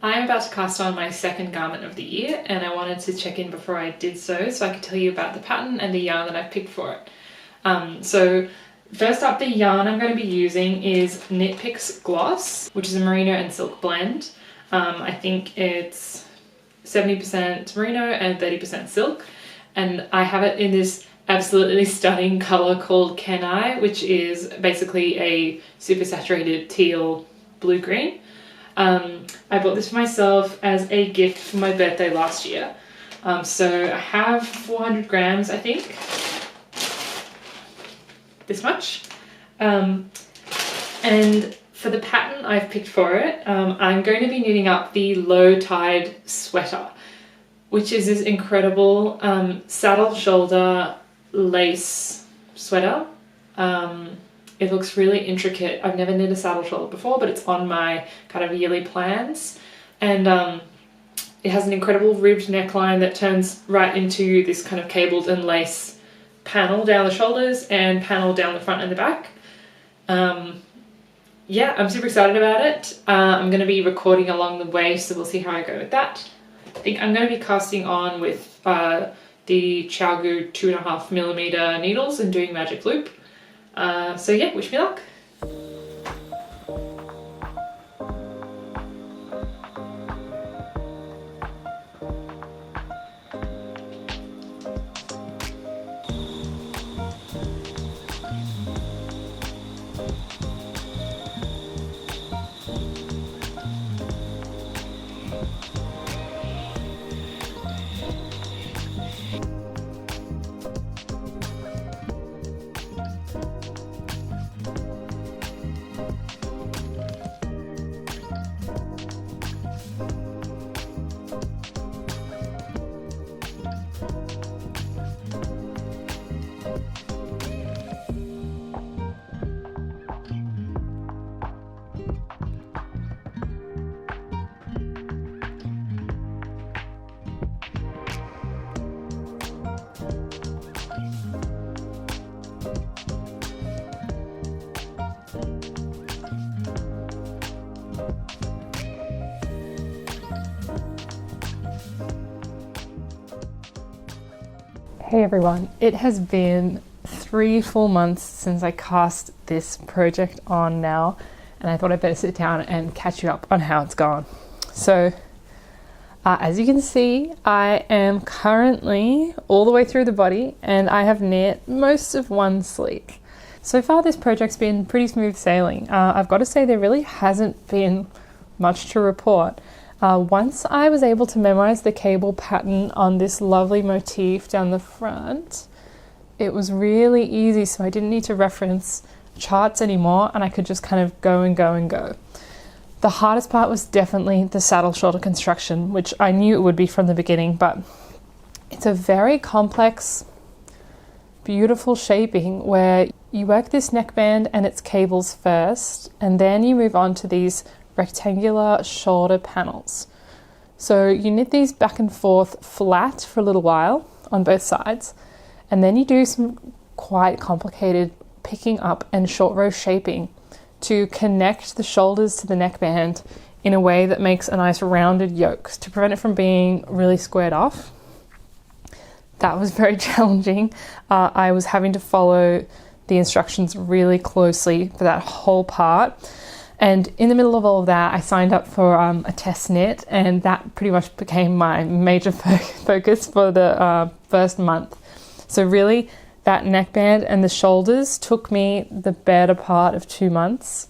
I'm about to cast on my second garment of the year, and I wanted to check in before I did so I could tell you about the pattern and the yarn that I've picked for it. So first up, the yarn I'm going to be using is KnitPicks Gloss, which is a merino and silk blend. I think it's 70% merino and 30% silk, and I have it in this absolutely stunning color called Kenai, which is basically a super saturated teal blue-green. I bought this for myself as a gift for my birthday last year. So I have 400 grams, I think, this much. And for the pattern I've picked for it, I'm going to be knitting up the Low Tide sweater, which is this incredible saddle shoulder lace sweater. It looks really intricate. I've never knit a saddle shoulder before, but it's on my kind of yearly plans. And it has an incredible ribbed neckline that turns right into this kind of cabled and lace panel down the shoulders and panel down the front and the back. Yeah, I'm super excited about it. I'm going to be recording along the way, so we'll see how I go with that. I think I'm going to be casting on with the ChiaoGoo 2.5mm needles and doing magic loop. So yeah, wish me luck. Hey everyone, it has been 3 full months since I cast this project on now, and I thought I'd better sit down and catch you up on how it's gone. So as you can see, I am currently all the way through the body, and I have knit most of one sleeve. So far this project's been pretty smooth sailing. I've got to say there really hasn't been much to report. Once I was able to memorize the cable pattern on this lovely motif down the front, it was really easy, so I didn't need to reference charts anymore, and I could just kind of go and go and go. The hardest part was definitely the saddle shoulder construction, which I knew it would be from the beginning, but it's a very complex, beautiful shaping where you work this neckband and its cables first, and then you move on to these rectangular shoulder panels. So you knit these back and forth flat for a little while on both sides, and then you do some quite complicated picking up and short row shaping to connect the shoulders to the neckband in a way that makes a nice rounded yoke to prevent it from being really squared off. That was very challenging. I was having to follow the instructions really closely for that whole part. And in the middle of all of that, I signed up for a test knit, and that pretty much became my major focus for the first month. So really, that neckband and the shoulders took me the better part of 2 months.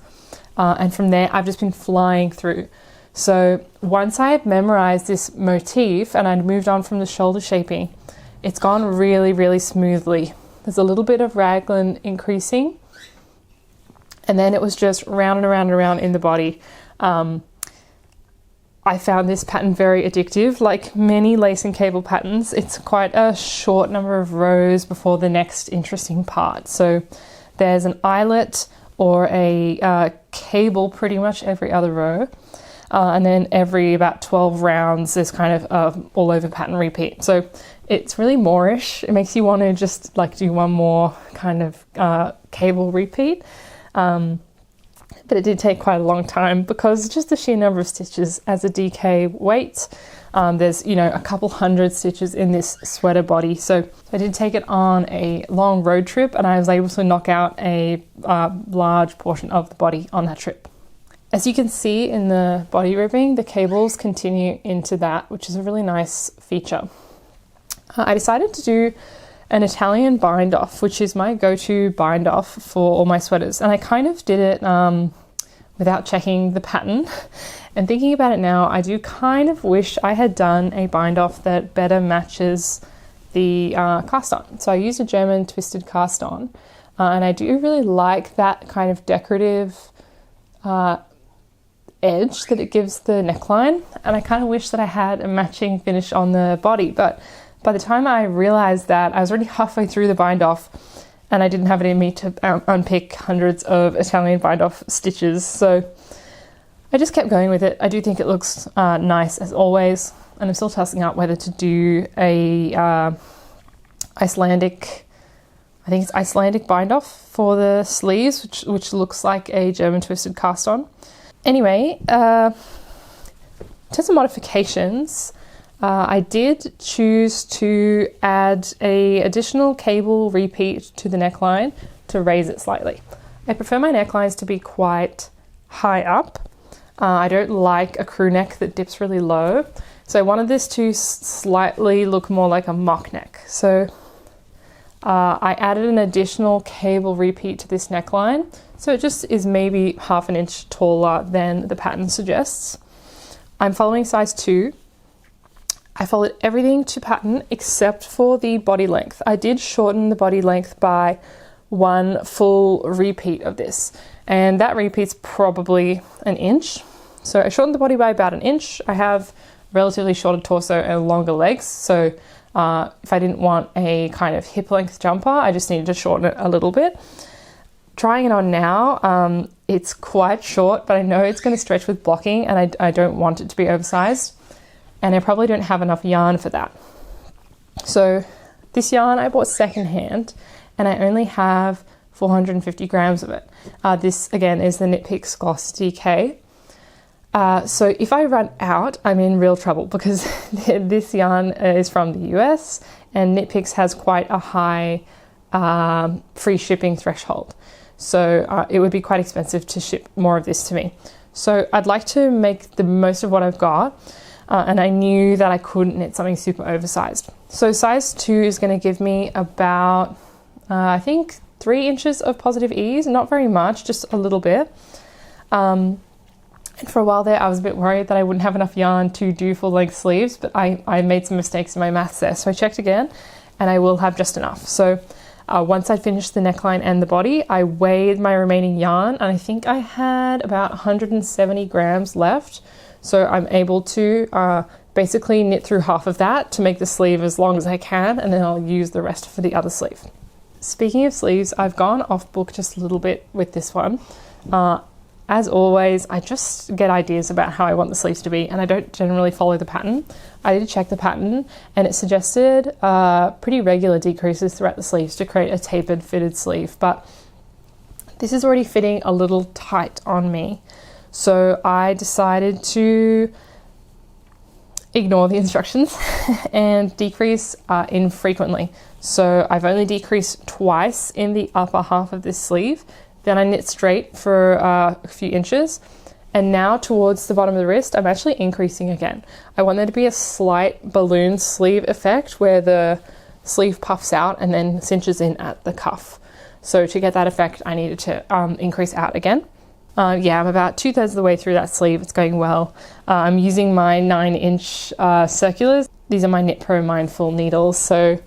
And from there, I've just been flying through. So once I had memorized this motif and I'd moved on from the shoulder shaping, it's gone really, really smoothly. There's a little bit of raglan increasing, and then it was just round and around and around in the body. I found this pattern very addictive. Like many lace and cable patterns, it's quite a short number of rows before the next interesting part. So there's an eyelet or a cable pretty much every other row. And then every about 12 rounds, there's kind of all over pattern repeat. So it's really Moorish. It makes you want to just like do one more kind of cable repeat. but it did take quite a long time because just the sheer number of stitches as a DK weight. There's, you know, a couple hundred stitches in this sweater body. So I did take it on a long road trip and I was able to knock out a large portion of the body on that trip. As you can see in the body ribbing, the cables continue into that, which is a really nice feature. I decided to do an Italian bind off, which is my go-to bind off for all my sweaters. And I kind of did it without checking the pattern. And thinking about it now, I do kind of wish I had done a bind off that better matches the cast on. So I used a German twisted cast on, and I do really like that kind of decorative edge that it gives the neckline. And I kind of wish that I had a matching finish on the body, but by the time I realized that, I was already halfway through the bind off and I didn't have it in me to unpick hundreds of Italian bind off stitches. So I just kept going with it. I do think it looks nice as always. And I'm still tossing up whether to do a Icelandic bind off for the sleeves, which looks like a German twisted cast on. Anyway, in terms of modifications, I did choose to add an additional cable repeat to the neckline to raise it slightly. I prefer my necklines to be quite high up. I don't like a crew neck that dips really low. So I wanted this to slightly look more like a mock neck. So I added an additional cable repeat to this neckline. So it just is maybe half an inch taller than the pattern suggests. I'm following size 2. I followed everything to pattern except for the body length. I did shorten the body length by 1 full repeat of this, and that repeat's probably an inch. So I shortened the body by about an inch. I have relatively shorter torso and longer legs, so if I didn't want a kind of hip length jumper, I just needed to shorten it a little bit. Trying it on now, it's quite short, but I know it's going to stretch with blocking, and I don't want it to be oversized. And I probably don't have enough yarn for that. So this yarn I bought secondhand, and I only have 450 grams of it. This again is the KnitPicks Gloss DK. So if I run out, I'm in real trouble because this yarn is from the US and KnitPicks has quite a high free shipping threshold. So it would be quite expensive to ship more of this to me. So I'd like to make the most of what I've got. And I knew that I couldn't knit something super oversized. So size 2 is going to give me about, I think 3 inches of positive ease, not very much, just a little bit. And for a while there, I was a bit worried that I wouldn't have enough yarn to do full length sleeves, but I made some mistakes in my maths there. So I checked again and I will have just enough. So once I finished the neckline and the body, I weighed my remaining yarn and I think I had about 170 grams left. So I'm able to basically knit through half of that to make the sleeve as long as I can, and then I'll use the rest for the other sleeve. Speaking of sleeves, I've gone off book just a little bit with this one. As always, I just get ideas about how I want the sleeves to be, and I don't generally follow the pattern. I did check the pattern, and it suggested pretty regular decreases throughout the sleeves to create a tapered fitted sleeve, but this is already fitting a little tight on me. So I decided to ignore the instructions and decrease infrequently. So I've only decreased twice in the upper half of this sleeve. Then I knit straight for a few inches. And now towards the bottom of the wrist, I'm actually increasing again. I want there to be a slight balloon sleeve effect where the sleeve puffs out and then cinches in at the cuff. So to get that effect, I needed to increase out again. Yeah, I'm about 2/3 of the way through that sleeve. It's going well. I'm using my 9-inch circulars. These are my Knit Pro Mindful needles. So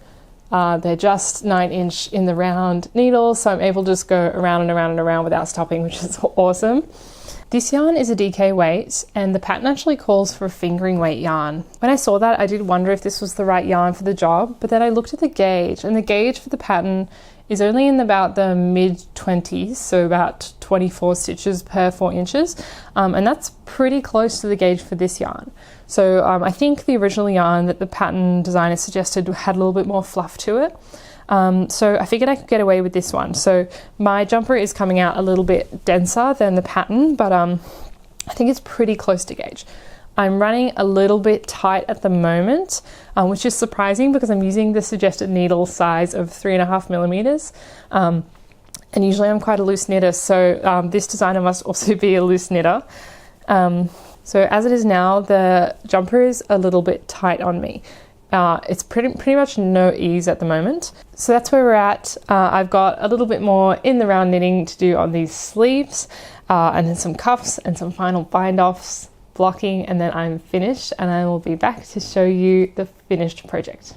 they're just 9-inch in the round needles. So I'm able to just go around and around and around without stopping, which is awesome. This yarn is a DK weight and the pattern actually calls for a fingering weight yarn. When I saw that, I did wonder if this was the right yarn for the job, but then I looked at the gauge and the gauge for the pattern is only in about the mid-20s, so about 24 stitches per 4 inches, and that's pretty close to the gauge for this yarn. So I think the original yarn that the pattern designer suggested had a little bit more fluff to it, So I figured I could get away with this one. So my jumper is coming out a little bit denser than the pattern, but I think it's pretty close to gauge. I'm running a little bit tight at the moment, which is surprising because I'm using the suggested needle size of 3.5 millimeters. And usually I'm quite a loose knitter, so this designer must also be a loose knitter. So as it is now, the jumper is a little bit tight on me. It's pretty much no ease at the moment. So that's where we're at. I've got a little bit more in the round knitting to do on these sleeves, and then some cuffs and some final bind offs, blocking, and then I'm finished, and I will be back to show you the finished project.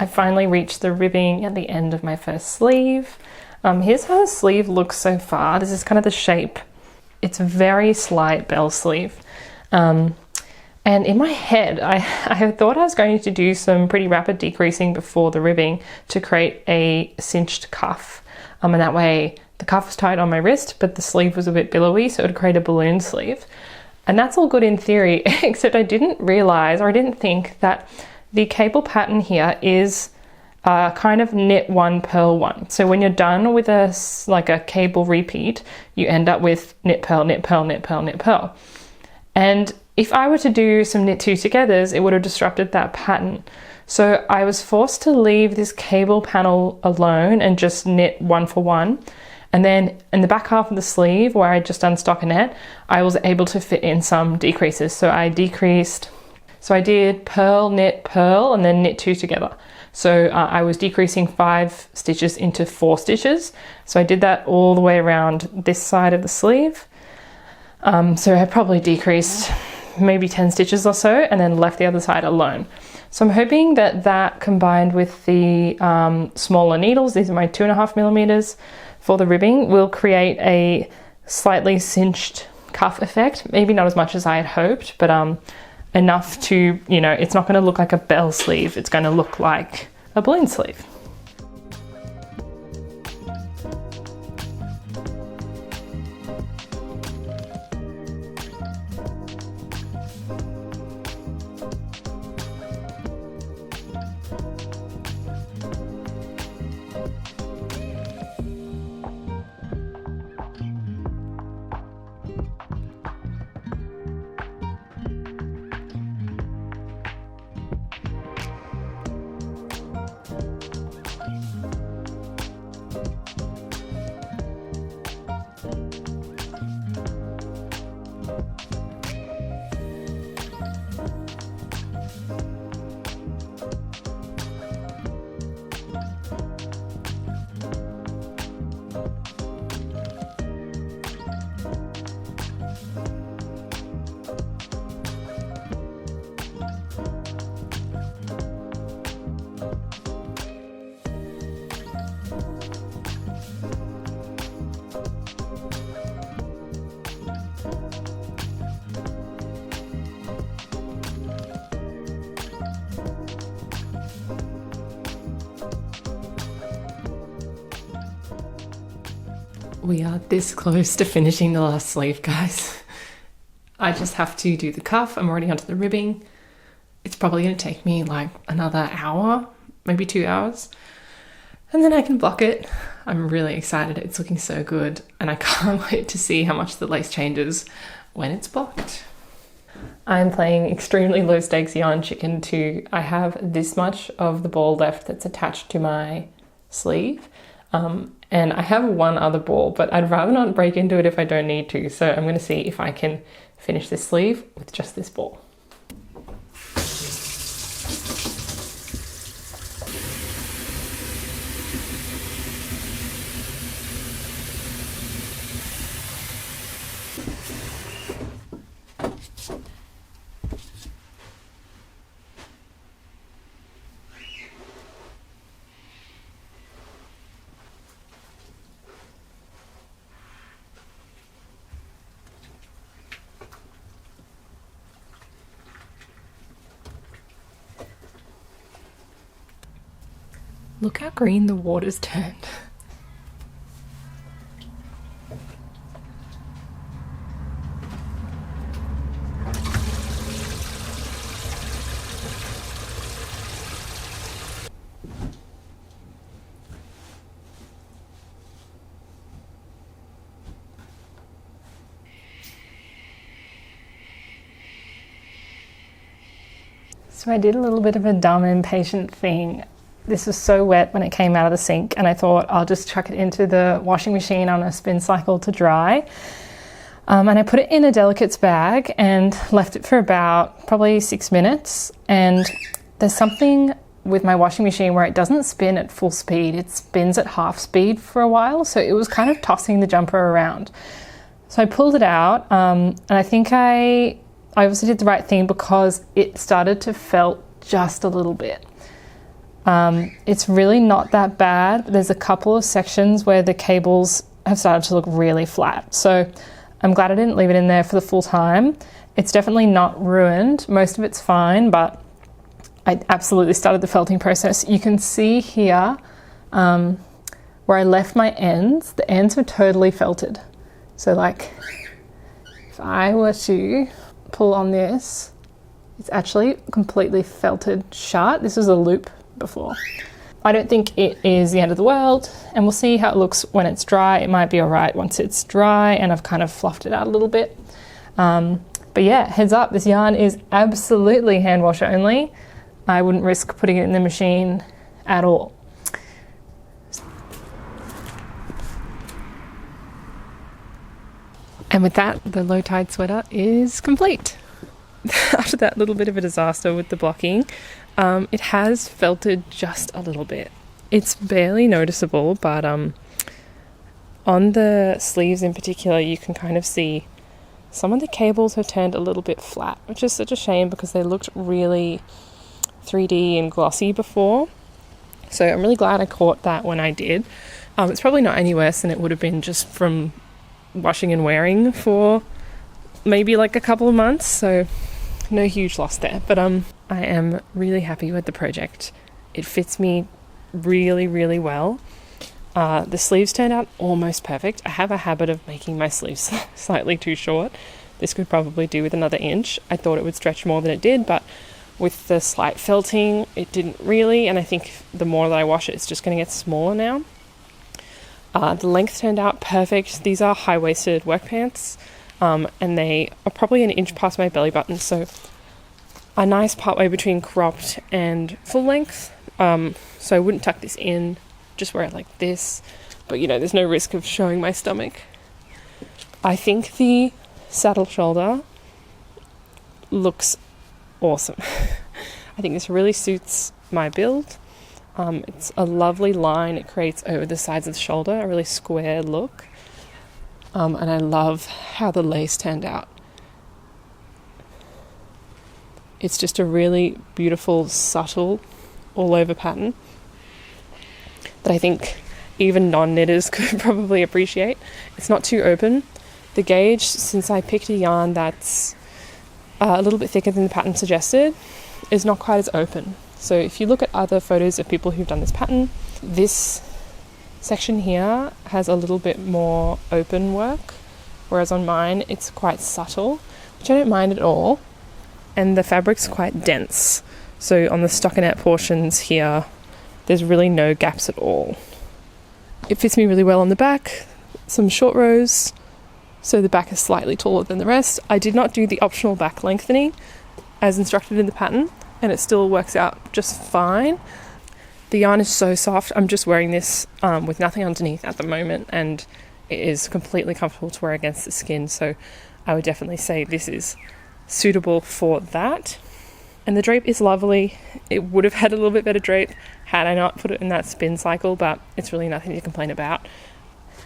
I finally reached the ribbing at the end of my first sleeve. Here's how the sleeve looks so far. This is kind of the shape. It's a very slight bell sleeve. And in my head, I thought I was going to do some pretty rapid decreasing before the ribbing to create a cinched cuff. And that way the cuff was tight on my wrist, but the sleeve was a bit billowy, so it would create a balloon sleeve. And that's all good in theory, except I didn't realize, or I didn't think that the cable pattern here is kind of knit one, purl one. So when you're done with a cable repeat, you end up with knit, purl, knit, purl, knit, purl, knit, purl. And if I were to do some knit two togethers, it would have disrupted that pattern. So I was forced to leave this cable panel alone and just knit one for one. And then in the back half of the sleeve where I just done stockinette, I was able to fit in some decreases. So I did purl, knit, purl, and then knit two together. So I was decreasing 5 stitches into 4 stitches. So I did that all the way around this side of the sleeve. So I probably decreased maybe 10 stitches or so, and then left the other side alone. So I'm hoping that that combined with the smaller needles, these are my 2.5 millimeters for the ribbing, will create a slightly cinched cuff effect. Maybe not as much as I had hoped, but enough to, it's not going to look like a bell sleeve, it's going to look like a balloon sleeve. We are this close to finishing the last sleeve, guys. I just have to do the cuff. I'm already onto the ribbing. It's probably going to take me like another hour, maybe 2 hours. And then I can block it. I'm really excited. It's looking so good. And I can't wait to see how much the lace changes when it's blocked. I'm playing extremely low stakes yarn chicken too. I have this much of the ball left that's attached to my sleeve. And I have one other ball, but I'd rather not break into it if I don't need to. So I'm going to see if I can finish this sleeve with just this ball. Look how green the water's turned. So I did a little bit of a dumb impatient thing. This was so wet when it came out of the sink, and I thought I'll just chuck it into the washing machine on a spin cycle to dry. And I put it in a delicates bag and left it for about probably 6 minutes. And there's something with my washing machine where it doesn't spin at full speed, it spins at half speed for a while. So it was kind of tossing the jumper around. So I pulled it out, and I think I obviously did the right thing because it started to felt just a little bit. It's really not that bad, but there's a couple of sections where the cables have started to look really flat. So I'm glad I didn't leave it in there for the full time. It's definitely not ruined. Most of it's fine, but I absolutely started the felting process. You can see here where I left my ends, the ends were totally felted. So like if I were to pull on this, it's actually completely felted shut. This was a loop before. I don't think it is the end of the world, and we'll see how it looks when it's dry. It might be all right once it's dry and I've kind of fluffed it out a little bit. But yeah, heads up, this yarn is absolutely hand wash only. I wouldn't risk putting it in the machine at all. And with that, the low tide sweater is complete. After that little bit of a disaster with the blocking, it has felted just a little bit. It's barely noticeable, but on the sleeves in particular, you can kind of see some of the cables have turned a little bit flat, which is such a shame because they looked really 3D and glossy before. So I'm really glad I caught that when I did. It's probably not any worse than it would have been just from washing and wearing for maybe like a couple of months, so no huge loss there. But I am really happy with the project. It fits me really, really well. The sleeves turned out almost perfect. I have a habit of making my sleeves slightly too short. This could probably do with another inch. I thought it would stretch more than it did, but with the slight felting, it didn't really, and I think the more that I wash it, it's just going to get smaller now. The length turned out perfect. These are high-waisted work pants, and they are probably an inch past my belly button, so a nice partway between cropped and full length. So I wouldn't tuck this in, just wear it like this, but you know, there's no risk of showing my stomach. I think the saddle shoulder looks awesome. I think this really suits my build. It's a lovely line it creates over the sides of the shoulder, a really square look. And I love how the lace turned out. It's just a really beautiful, subtle, all-over pattern that I think even non-knitters could probably appreciate. It's not too open. The gauge, since I picked a yarn that's a little bit thicker than the pattern suggested, is not quite as open. So if you look at other photos of people who've done this pattern, this section here has a little bit more open work, whereas on mine it's quite subtle, which I don't mind at all. And the fabric's quite dense. So on the stockinette portions here, there's really no gaps at all. It fits me really well on the back, some short rows, so the back is slightly taller than the rest. I did not do the optional back lengthening as instructed in the pattern, and it still works out just fine. The yarn is so soft. I'm just wearing this with nothing underneath at the moment, and it is completely comfortable to wear against the skin, so I would definitely say this is suitable for that. And the drape is lovely. It would have had a little bit better drape had I not put it in that spin cycle, but it's really nothing to complain about.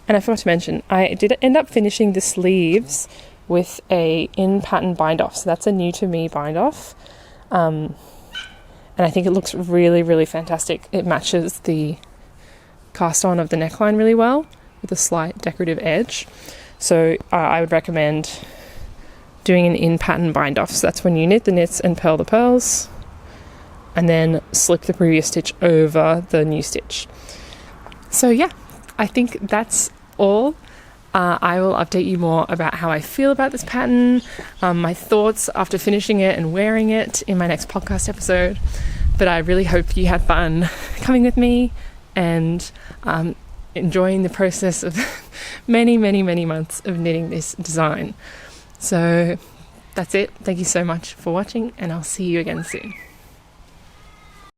And I forgot to mention, I did end up finishing the sleeves with a in-pattern bind-off, so that's a new to me bind-off. And I think it looks really, really fantastic. It matches the cast on of the neckline really well with a slight decorative edge. So I would recommend doing an in-pattern bind-off. So that's when you knit the knits and purl the pearls. and then slip the previous stitch over the new stitch. So yeah, I think that's all. I will update you more about how I feel about this pattern, my thoughts after finishing it and wearing it in my next podcast episode. But I really hope you had fun coming with me and enjoying the process of many, many, many months of knitting this design. So that's it. Thank you so much for watching, and I'll see you again soon.